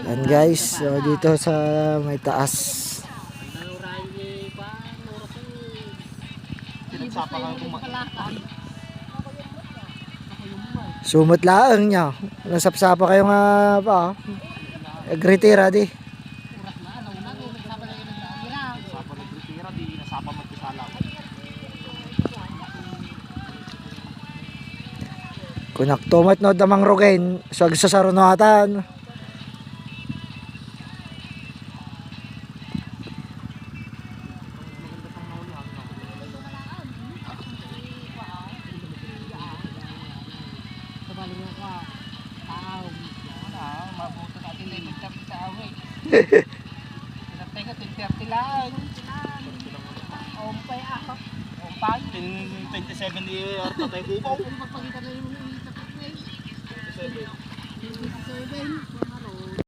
Yan guys, so dito sa may taas. Sumot laang niya. Nasapsapa kayo nga pa. Agritira di. Kunak tomat no damang rogen. So agsasarunuatan. Ompay ako. Ompay. 27 di tatay bubaw. 27.